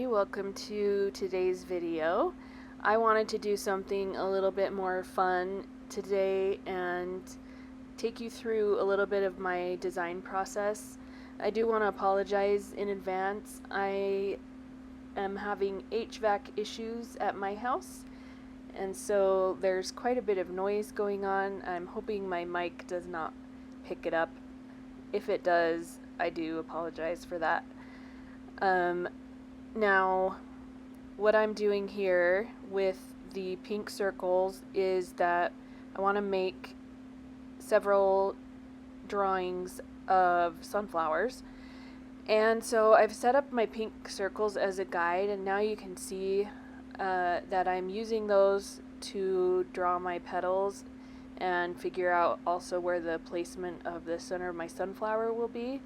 welcome to today's video. I wanted to do something a little bit more fun today and take you through a little bit of my design process. I do want to apologize in advance. I am having HVAC issues at my house, and so there's quite a bit of noise going on. I'm hoping my mic does not pick it up. If it does, I do apologize for that. Now, what I'm doing here with the pink circles is that I want to make several drawings of sunflowers. And so I've set up my pink circles as a guide, and now you can see that I'm using those to draw my petals and figure out also where the placement of the center of my sunflower will be.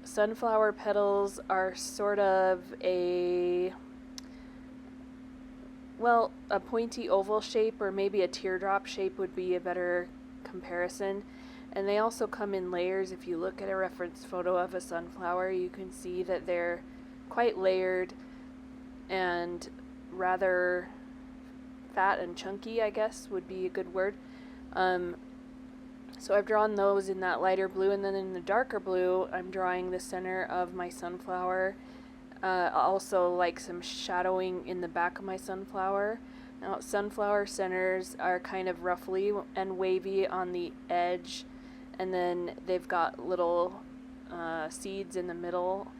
Sunflower petals are sort of a pointy oval shape, or maybe a teardrop shape would be a better comparison. And they also come in layers. If you look at a reference photo of a sunflower, you can see that they're quite layered and rather fat and chunky, I guess would be a good word. So I've drawn those in that lighter blue, and then in the darker blue, I'm drawing the center of my sunflower. Also like some shadowing in the back of my sunflower. Now, sunflower centers are kind of roughly and wavy on the edge, and then they've got little seeds in the middle,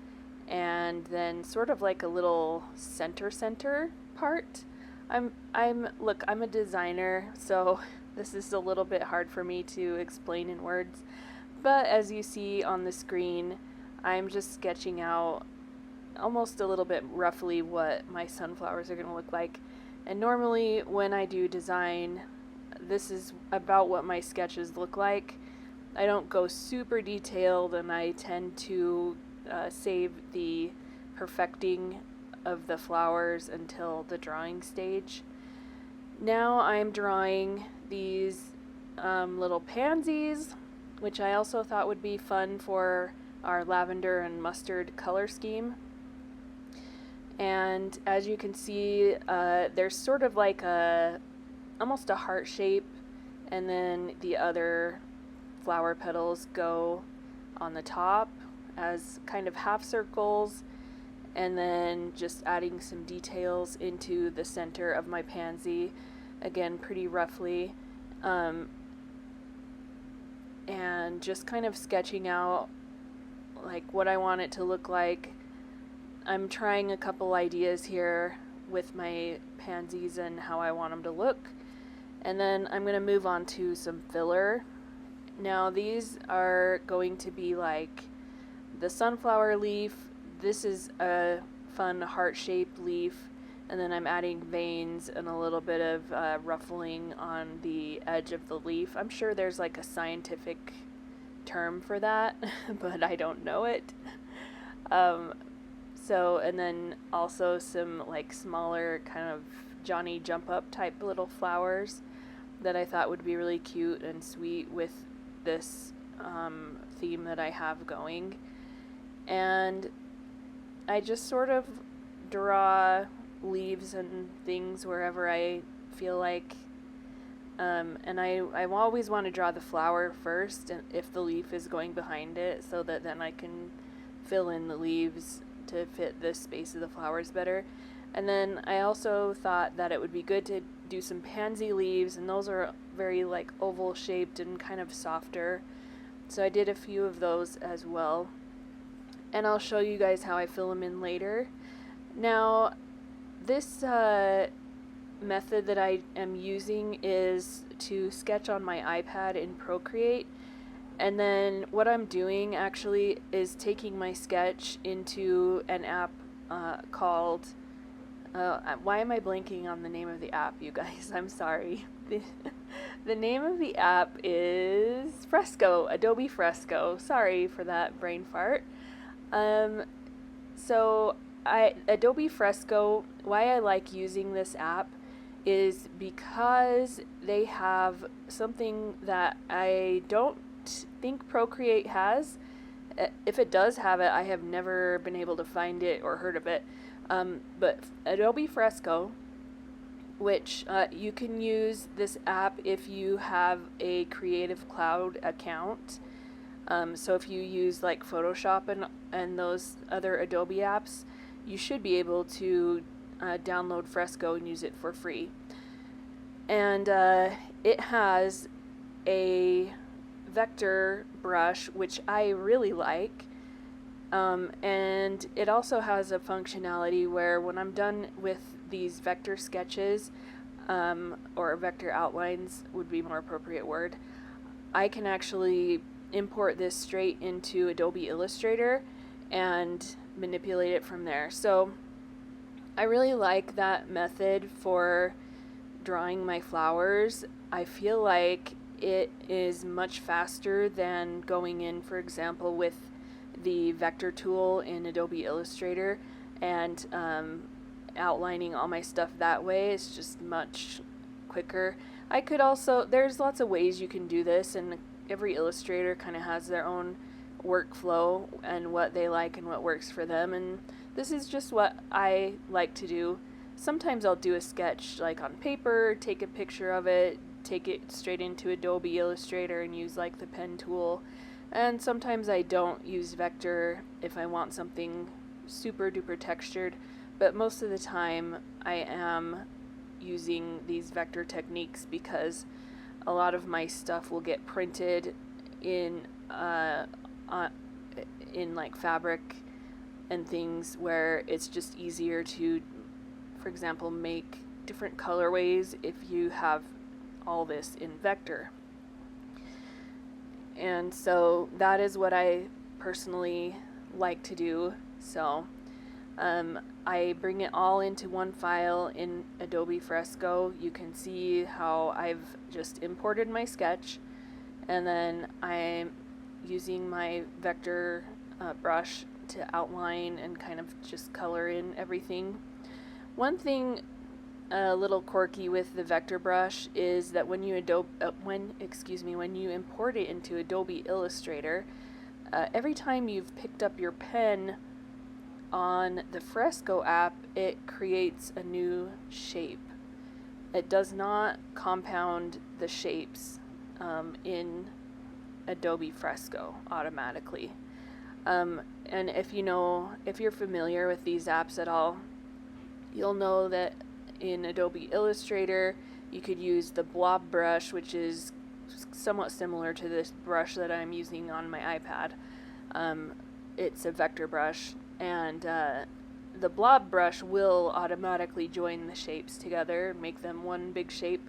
and then sort of like a little center part. I'm a designer, so this is a little bit hard for me to explain in words, but as you see on the screen, I'm just sketching out almost a little bit roughly what my sunflowers are going to look like. And normally when I do design, this is about what my sketches look like. I don't go super detailed, and I tend to save the perfecting of the flowers until the drawing stage. Now I'm drawing these little pansies, which I also thought would be fun for our lavender and mustard color scheme. And as you can see, there's sort of like almost a heart shape, and then the other flower petals go on the top as kind of half circles, and then just adding some details into the center of my pansy, again pretty roughly, and just kind of sketching out like what I want it to look like. I'm trying a couple ideas here with my pansies and how I want them to look, and then I'm going to move on to some filler. Now these are going to be like the sunflower leaf. This is a fun heart-shaped leaf, and then I'm adding veins and a little bit of ruffling on the edge of the leaf. I'm sure there's like a scientific term for that, but I don't know it. And then also some like smaller kind of Johnny jump up type little flowers that I thought would be really cute and sweet with this theme that I have going. And I just sort of draw leaves and things wherever I feel like, and I always want to draw the flower first, and if the leaf is going behind it, so that then I can fill in the leaves to fit the space of the flowers better. And then I also thought that it would be good to do some pansy leaves, and those are very like oval shaped and kind of softer, so I did a few of those as well, and I'll show you guys how I fill them in later. Now this method that I am using is to sketch on my iPad in Procreate, and then what I'm doing actually is taking my sketch into an app called why am I blanking on the name of the app, you guys? I'm sorry. The name of the app is Fresco, Adobe Fresco. Sorry for that brain fart. Adobe Fresco, why I like using this app is because they have something that I don't think Procreate has, If it does have it, I have never been able to find it or heard of it. But Adobe Fresco, which you can use this app if you have a Creative Cloud account. So if you use like Photoshop and those other Adobe apps, you should be able to download Fresco and use it for free. And it has a vector brush, which I really like. And it also has a functionality where when I'm done with these vector sketches, or vector outlines would be more appropriate word, I can actually import this straight into Adobe Illustrator and manipulate it from there. So I really like that method for drawing my flowers. I feel like it is much faster than going in, for example, with the vector tool in Adobe Illustrator and outlining all my stuff that way. It's just much quicker. I could also, there's lots of ways you can do this, and every illustrator kind of has their own workflow and what they like and what works for them, and this is just what I like to do. Sometimes I'll do a sketch like on paper, take a picture of it, take it straight into Adobe Illustrator and use like the pen tool. And sometimes I don't use vector if I want something super duper textured, but most of the time I am using these vector techniques because a lot of my stuff will get printed in like fabric and things where it's just easier to, for example, make different colorways if you have all this in vector. And so that is what I personally like to do. So I bring it all into one file in Adobe Fresco. You can see how I've just imported my sketch, and then I'm using my vector brush to outline and kind of just color in everything. One thing a little quirky with the vector brush is that when you when you import it into Adobe Illustrator, every time you've picked up your pen on the Fresco app, it creates a new shape. It does not compound the shapes in Adobe Fresco automatically. And if you're familiar with these apps at all, you'll know that in Adobe Illustrator, you could use the blob brush, which is somewhat similar to this brush that I'm using on my iPad. It's a vector brush, and the blob brush will automatically join the shapes together and make them one big shape.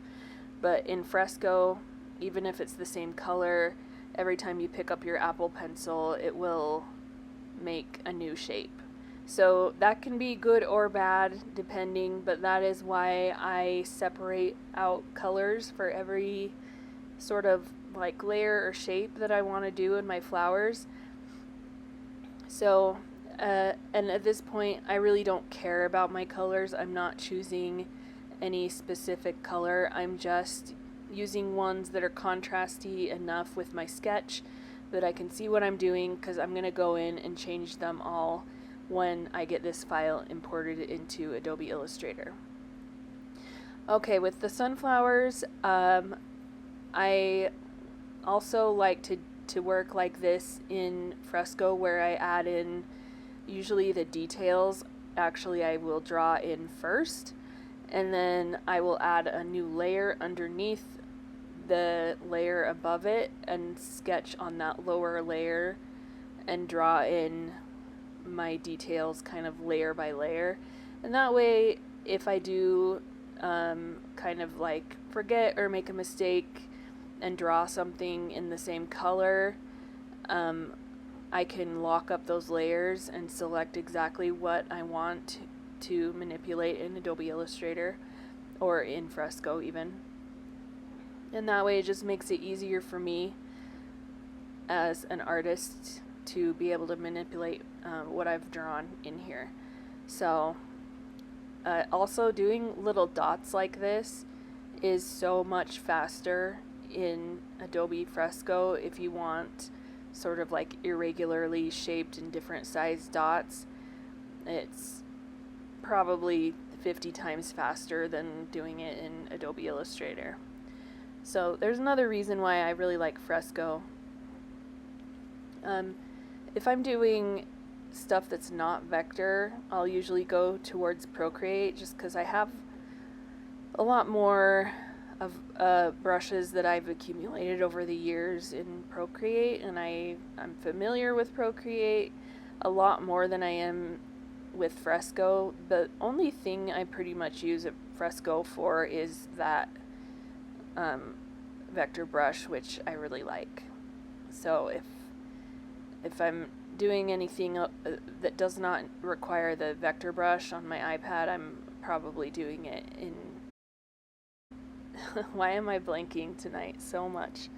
But in Fresco, even if it's the same color, every time you pick up your Apple Pencil, it will make a new shape. So that can be good or bad depending, but that is why I separate out colors for every sort of like layer or shape that I want to do in my flowers. So and at this point I really don't care about my colors. I'm not choosing any specific color. I'm just using ones that are contrasty enough with my sketch that I can see what I'm doing, because I'm going to go in and change them all when I get this file imported into Adobe Illustrator. Okay, with the sunflowers, I also like to work like this in Fresco, where I add in usually the details. Actually, I will draw in first, and then I will add a new layer underneath the layer above it and sketch on that lower layer and draw in my details kind of layer by layer. And that way, if I do kind of like forget or make a mistake and draw something in the same color, I can lock up those layers and select exactly what I want to manipulate in Adobe Illustrator or in Fresco even. And that way it just makes it easier for me as an artist to be able to manipulate what I've drawn in here. So also doing little dots like this is so much faster in Adobe Fresco if you want sort of like irregularly shaped and different size dots, it's probably 50 times faster than doing it in Adobe Illustrator. So there's another reason why I really like Fresco. If I'm doing stuff that's not vector, I'll usually go towards Procreate just because I have a lot more of brushes that I've accumulated over the years in Procreate, and I'm familiar with Procreate a lot more than I am with Fresco. The only thing I pretty much use Fresco for is that vector brush, which I really like. So if I'm doing anything that does not require the vector brush on my iPad, I'm probably doing it in why am I blanking tonight so much?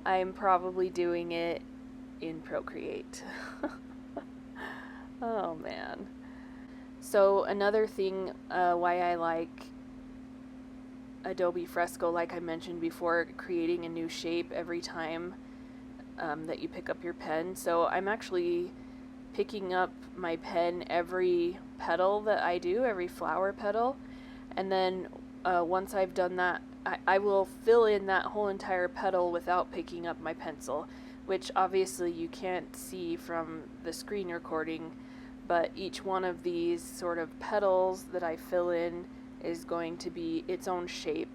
I'm probably doing it in Procreate. Oh man. So another thing why I like Adobe Fresco, like I mentioned before, creating a new shape every time that you pick up your pen. So I'm actually picking up my pen every petal that I do, every flower petal, and then once I've done that, I will fill in that whole entire petal without picking up my pencil, which obviously you can't see from the screen recording, but each one of these sort of petals that I fill in is going to be its own shape,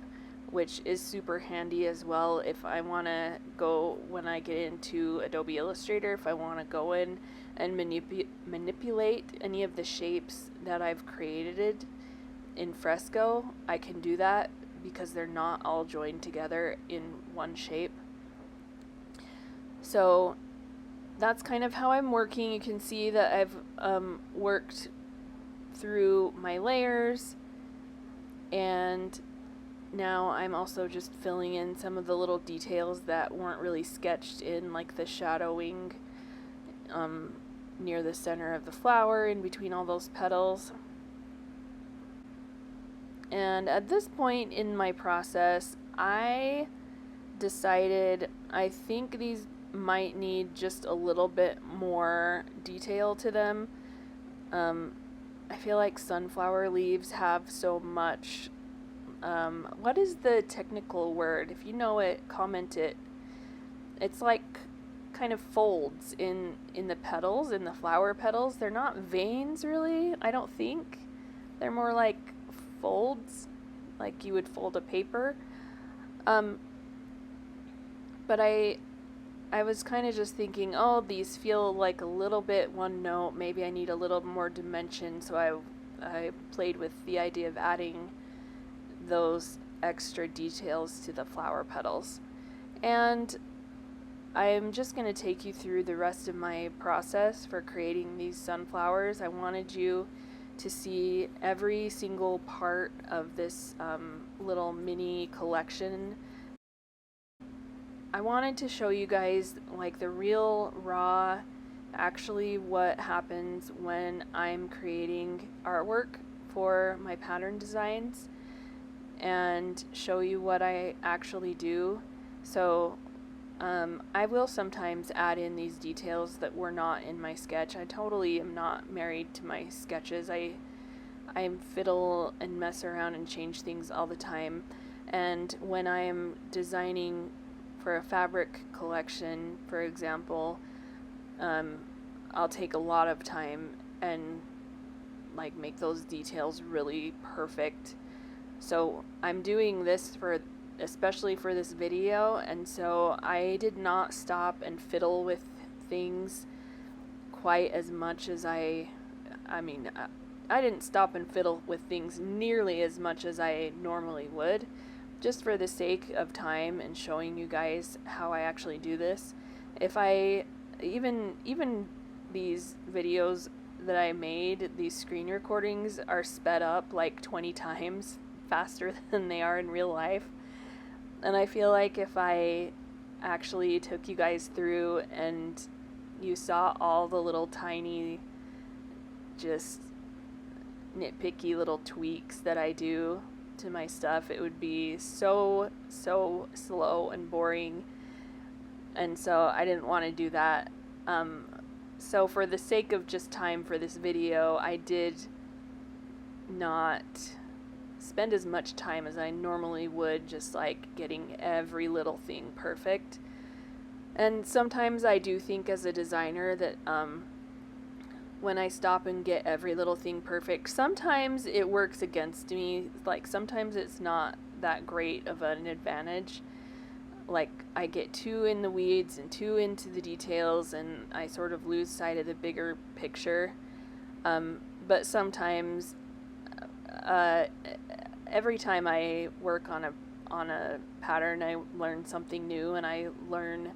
which is super handy as well if I want to go, when I get into Adobe Illustrator, if I want to go in and manipulate any of the shapes that I've created in Fresco, I can do that because they're not all joined together in one shape. So that's kind of how I'm working. You can see that I've worked through my layers, and now I'm also just filling in some of the little details that weren't really sketched in, like the shadowing near the center of the flower in between all those petals. And at this point in my process, I decided I think these might need just a little bit more detail to them. I feel like sunflower leaves have so much, what is the technical word? If you know it, comment it. It's like kind of folds in the petals, in the flower petals. They're not veins really, I don't think. They're more like folds, like you would fold a paper. But I was kind of just thinking, oh, these feel like a little bit one note. Maybe I need a little more dimension. So I played with the idea of adding those extra details to the flower petals. And I'm just going to take you through the rest of my process for creating these sunflowers. I wanted you to see every single part of this little mini collection. I wanted to show you guys like the real raw, actually what happens when I'm creating artwork for my pattern designs, and show you what I actually do. So I will sometimes add in these details that were not in my sketch. I totally am not married to my sketches. I fiddle and mess around and change things all the time. And when I'm designing for a fabric collection, for example, I'll take a lot of time and like make those details really perfect. So I'm doing this especially for this video, and so I did not stop and fiddle with things quite as much as I didn't stop and fiddle with things nearly as much as I normally would, just for the sake of time and showing you guys how I actually do this. If I even these videos that I made, these screen recordings are sped up like 20 times faster than they are in real life. And I feel like if I actually took you guys through and you saw all the little tiny, just nitpicky little tweaks that I do to my stuff, it would be so slow and boring. and so I didn't want to do that. So for the sake of just time for this video, I did not spend as much time as I normally would just like getting every little thing perfect. And sometimes I do think as a designer that when I stop and get every little thing perfect, sometimes it works against me. Like sometimes it's not that great of an advantage. Like I get too in the weeds and too into the details, and I sort of lose sight of the bigger picture. But sometimes, every time I work on a pattern, I learn something new, and I learn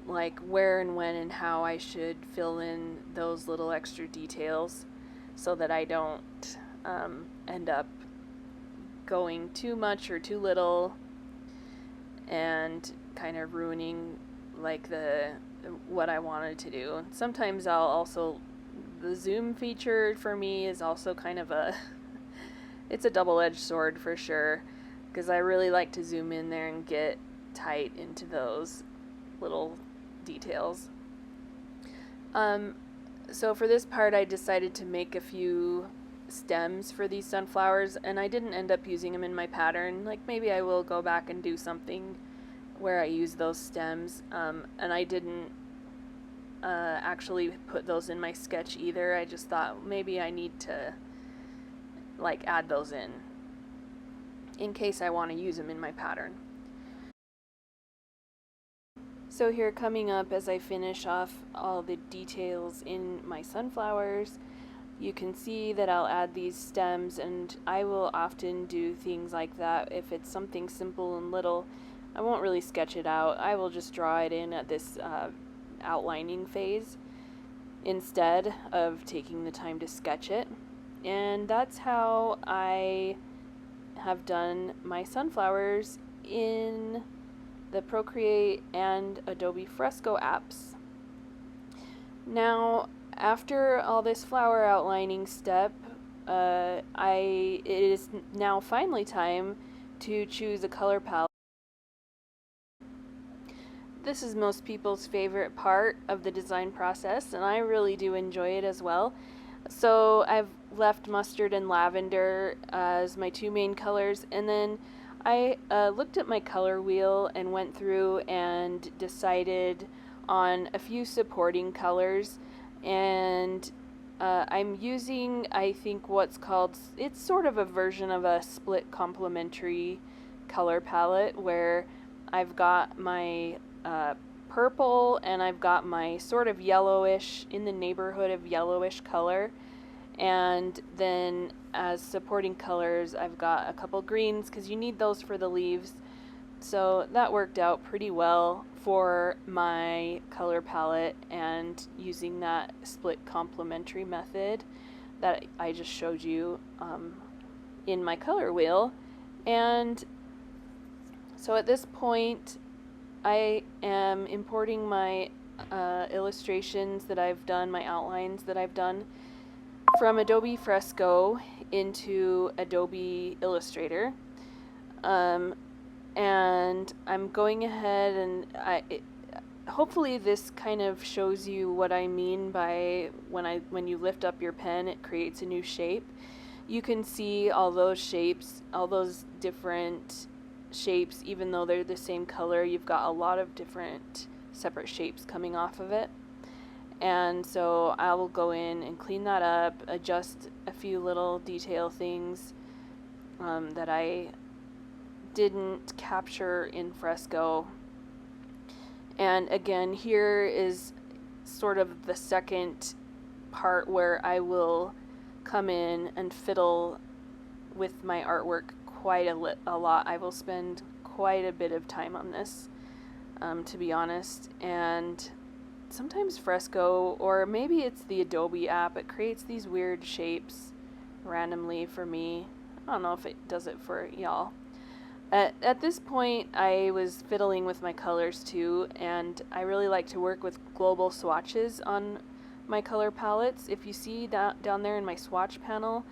like where and when and how I should fill in those little extra details, so that I don't end up going too much or too little and kind of ruining like what I wanted to do. Sometimes I'll also, the zoom feature for me is also kind of it's a double-edged sword for sure, because I really like to zoom in there and get tight into those little details. So for this part I decided to make a few stems for these sunflowers, and I didn't end up using them in my pattern. Like maybe I will go back and do something where I use those stems, and I didn't actually put those in my sketch either. I just thought maybe I need to like add those in case I want to use them in my pattern. So here, coming up as I finish off all the details in my sunflowers, you can see that I'll add these stems, and I will often do things like that. If it's something simple and little, I won't really sketch it out. I will just draw it in at this outlining phase instead of taking the time to sketch it. And that's how I have done my sunflowers in the Procreate and Adobe Fresco apps. Now, after all this flower outlining step, it is now finally time to choose a color palette. This is most people's favorite part of the design process, and I really do enjoy it as well. So I've left mustard and lavender as my two main colors, and then I looked at my color wheel and went through and decided on a few supporting colors, and I'm using, I think, what's called, it's sort of a version of a split complementary color palette, where I've got my purple and I've got my sort of yellowish, in the neighborhood of yellowish color, and then as supporting colors I've got a couple greens, because you need those for the leaves. So that worked out pretty well for my color palette, and using that split complementary method that I just showed you in my color wheel. And so at this point I am importing my illustrations that I've done, my outlines that I've done from Adobe Fresco into Adobe Illustrator. And I'm going ahead and hopefully this kind of shows you what I mean by when you lift up your pen, it creates a new shape. You can see all those shapes, all those different shapes, even though they're the same color, you've got a lot of different separate shapes coming off of it. And so I will go in and clean that up, adjust a few little detail things that I didn't capture in Fresco. And again, here is sort of the second part where I will come in and fiddle with my artwork quite a lot. I will spend quite a bit of time on this, to be honest. And sometimes Fresco, or maybe it's the Adobe app, it creates these weird shapes randomly for me. I don't know if it does it for y'all. At this point, I was fiddling with my colors too, and I really like to work with global swatches on my color palettes. If you see that down there in my swatch panel,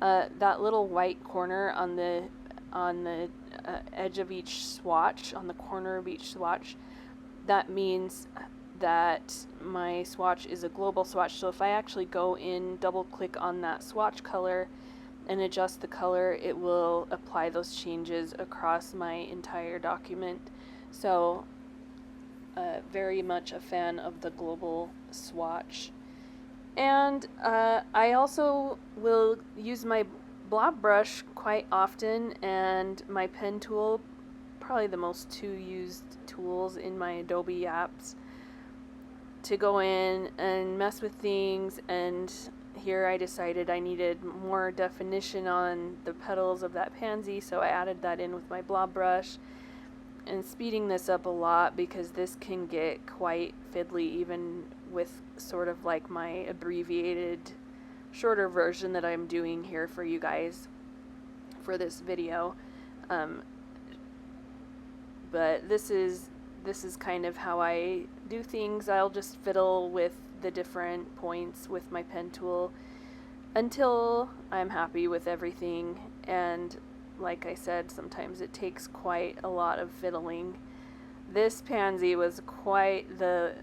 that little white corner on the edge of each swatch, on the corner of each swatch, that means that my swatch is a global swatch. So if I actually go in, double click on that swatch color and adjust the color, it will apply those changes across my entire document. So very much a fan of the global swatch. And I also will use my blob brush quite often, and my pen tool, probably the most two used tools in my Adobe apps, to go in and mess with things. And here I decided I needed more definition on the petals of that pansy, so I added that in with my blob brush. And speeding this up a lot because this can get quite fiddly even with sort of like my abbreviated shorter version that I'm doing here for you guys for this video. But this is kind of how I do things. I'll just fiddle with the different points with my pen tool until I'm happy with everything. And like I said, sometimes it takes quite a lot of fiddling. This pansy was quite the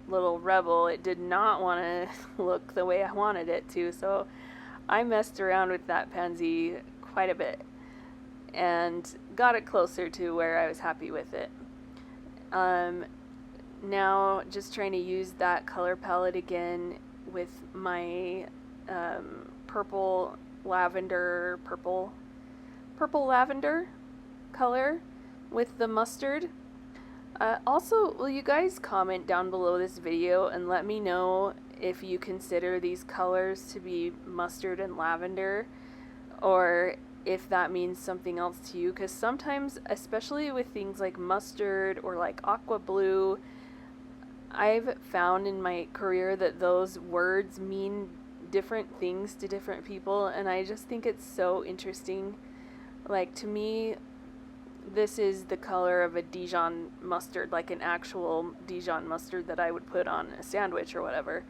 little rebel. It did not want to look the way I wanted it to, so I messed around with that pansy quite a bit and got it closer to where I was happy with it. Now just trying to use that color palette again with my purple lavender color with the mustard. Also, will you guys comment down below this video and let me know if you consider these colors to be mustard and lavender, or if that means something else to you, because sometimes, especially with things like mustard or like aqua blue, I've found in my career that those words mean different things to different people, and I just think it's so interesting. Like, to me, this is the color of a Dijon mustard, like an actual Dijon mustard that I would put on a sandwich or whatever.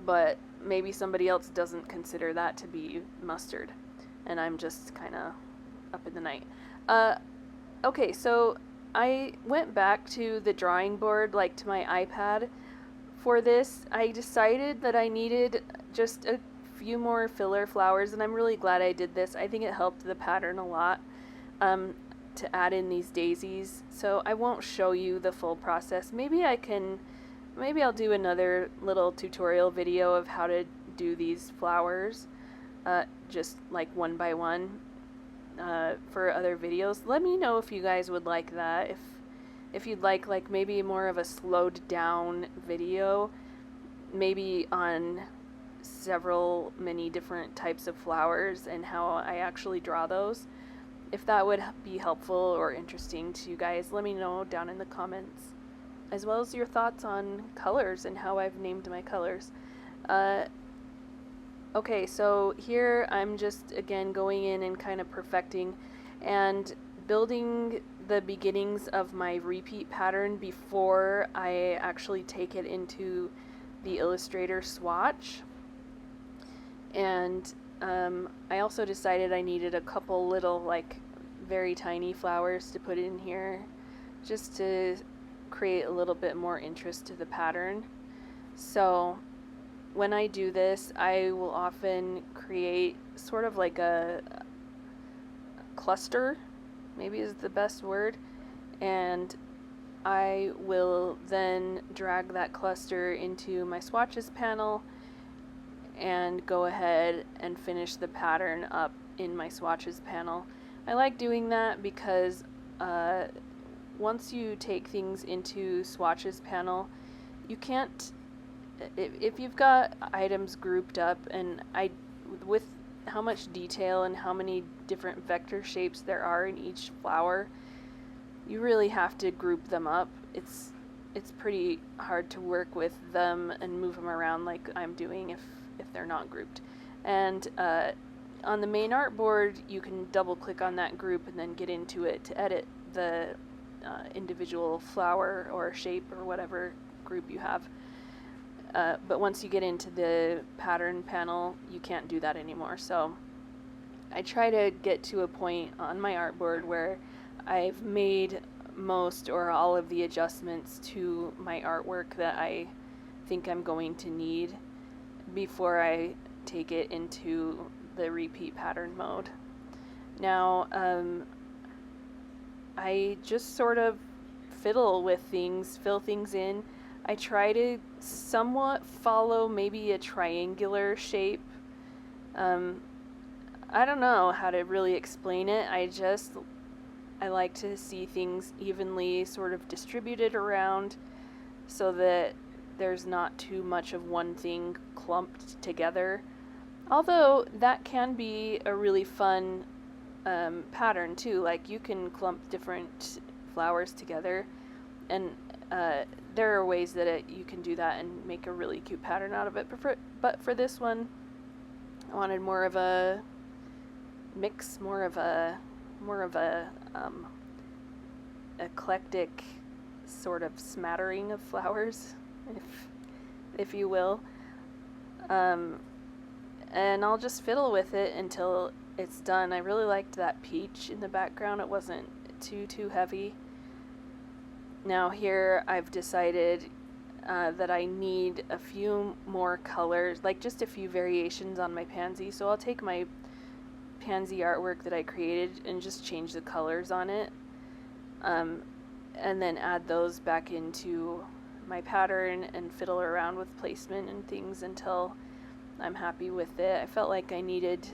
But maybe somebody else doesn't consider that to be mustard, and I'm just kind of up in the night. Okay, so I went back to the drawing board, like to my iPad for this. I decided that I needed just a few more filler flowers, and I'm really glad I did this. I think it helped the pattern a lot to add in these daisies. So I won't show you the full process. Maybe I'll do another little tutorial video of how to do these flowers, just like one by one, for other videos. Let me know if you guys would like that. If you'd like maybe more of a slowed down video, maybe on many different types of flowers and how I actually draw those. If that would be helpful or interesting to you guys, let me know down in the comments, as well as your thoughts on colors and how I've named my colors. Okay, so here I'm just again going in and kind of perfecting and building the beginnings of my repeat pattern before I actually take it into the Illustrator swatch. And I also decided I needed a couple little, like, very tiny flowers to put in here just to create a little bit more interest to the pattern. So when I do this, I will often create sort of like a cluster, maybe is the best word, and I will then drag that cluster into my swatches panel and go ahead and finish the pattern up in my swatches panel. I like doing that because once you take things into swatches panel, you can't, if you've got items grouped up, and with how much detail and how many different vector shapes there are in each flower, you really have to group them up. It's pretty hard to work with them and move them around like I'm doing if they're not grouped. And on the main artboard, you can double click on that group and then get into it to edit the individual flower or shape or whatever group you have. But once you get into the pattern panel, you can't do that anymore. So I try to get to a point on my artboard where I've made most or all of the adjustments to my artwork that I think I'm going to need before I take it into the repeat pattern mode. Now, I just sort of fiddle with things, fill things in. I try to somewhat follow maybe a triangular shape. Um, I don't know how to really explain it. I like to see things evenly sort of distributed around so that there's not too much of one thing clumped together. Although that can be a really fun pattern too. Like you can clump different flowers together, and there are ways that you can do that and make a really cute pattern out of it. But for this one, I wanted more of a mix, more of a eclectic sort of smattering of flowers, if you will. And I'll just fiddle with it until it's done. I really liked that peach in the background. It wasn't too heavy. Now here I've decided that I need a few more colors, like just a few variations on my pansy. So I'll take my pansy artwork that I created and just change the colors on it, and then add those back into my pattern and fiddle around with placement and things until I'm happy with it. I felt like I needed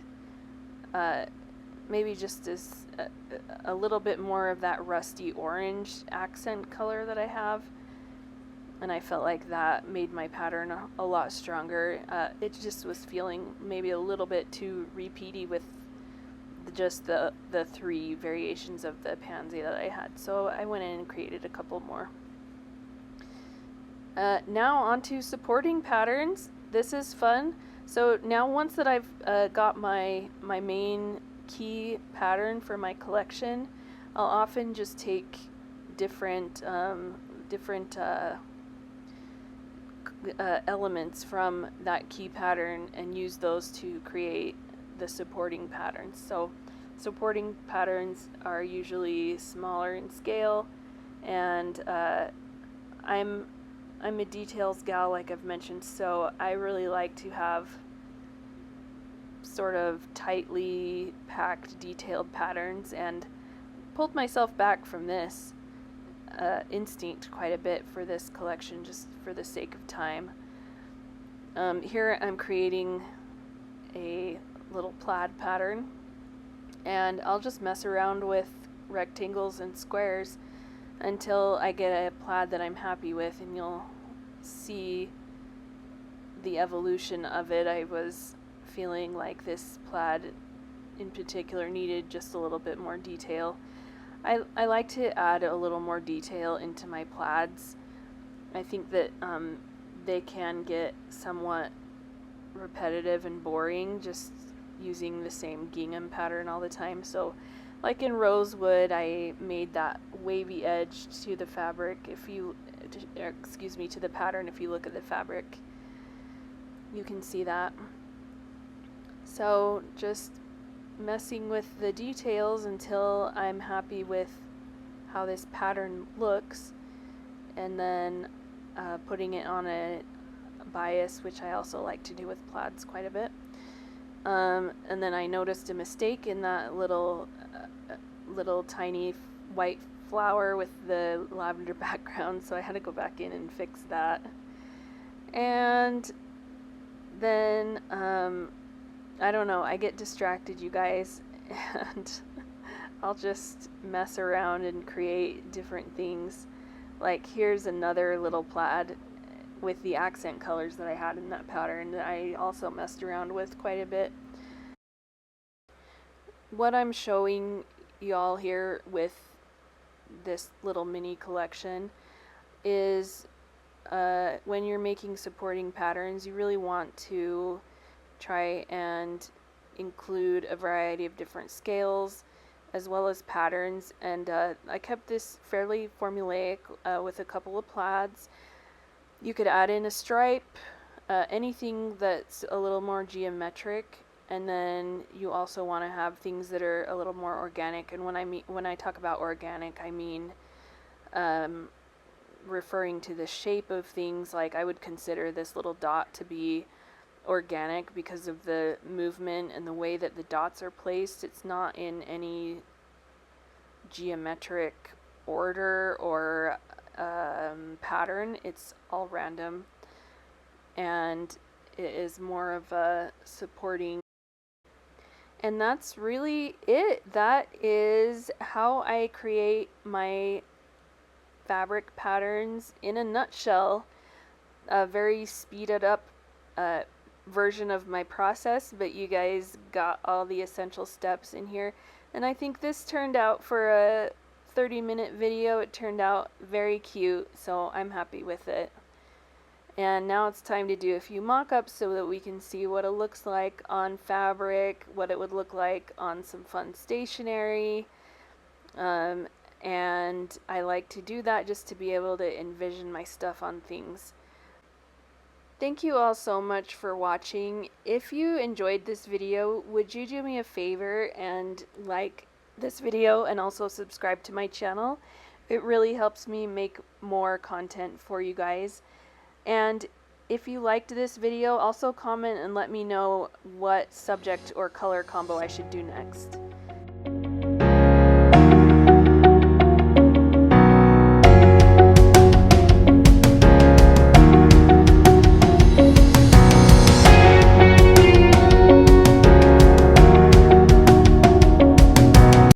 maybe just a little bit more of that rusty orange accent color that I have, and I felt like that made my pattern a lot stronger. It just was feeling maybe a little bit too repeaty with just the three variations of the pansy that I had, so I went in and created a couple more. Now onto supporting patterns. This is fun. So now once that I've got my main key pattern for my collection, I'll often just take different elements from that key pattern and use those to create the supporting patterns. So supporting patterns are usually smaller in scale, and I'm a details gal, like I've mentioned, so I really like to have sort of tightly packed, detailed patterns, and pulled myself back from this instinct quite a bit for this collection, just for the sake of time. Here I'm creating a little plaid pattern, and I'll just mess around with rectangles and squares until I get a plaid that I'm happy with, and you'll see the evolution of it. I was feeling like this plaid in particular needed just a little bit more detail. I like to add a little more detail into my plaids. I think that they can get somewhat repetitive and boring just using the same gingham pattern all the time. So like in rosewood, I made that wavy edge to the fabric. To the pattern, if you look at the fabric, you can see that. So just messing with the details until I'm happy with how this pattern looks, and then putting it on a bias, which I also like to do with plaids quite a bit. And then I noticed a mistake in that little tiny white flower with the lavender background, so I had to go back in and fix that. And then I don't know, I get distracted, you guys, and I'll just mess around and create different things. Like here's another little plaid with the accent colors that I had in that pattern that I also messed around with quite a bit. What I'm showing y'all here with this little mini collection is when you're making supporting patterns, you really want to try and include a variety of different scales as well as patterns, and I kept this fairly formulaic with a couple of plaids. You could add in a stripe, anything that's a little more geometric, and then you also want to have things that are a little more organic. And when I talk about organic, I mean um, referring to the shape of things. Like I would consider this little dot to be organic because of the movement and the way that the dots are placed. It's not in any geometric order or pattern. It's all random, and it is more of a supporting. And that's really it. That is how I create my fabric patterns in a nutshell. A very speeded up uh, version of my process, but you guys got all the essential steps in here. And I think this turned out, for a 30-minute video, it turned out very cute, so I'm happy with it. And now it's time to do a few mock-ups so that we can see what it looks like on fabric, what it would look like on some fun stationery. And I like to do that just to be able to envision my stuff on things. Thank you all so much for watching. If you enjoyed this video, would you do me a favor and like this video and also subscribe to my channel? It really helps me make more content for you guys. And if you liked this video, also comment and let me know what subject or color combo I should do next.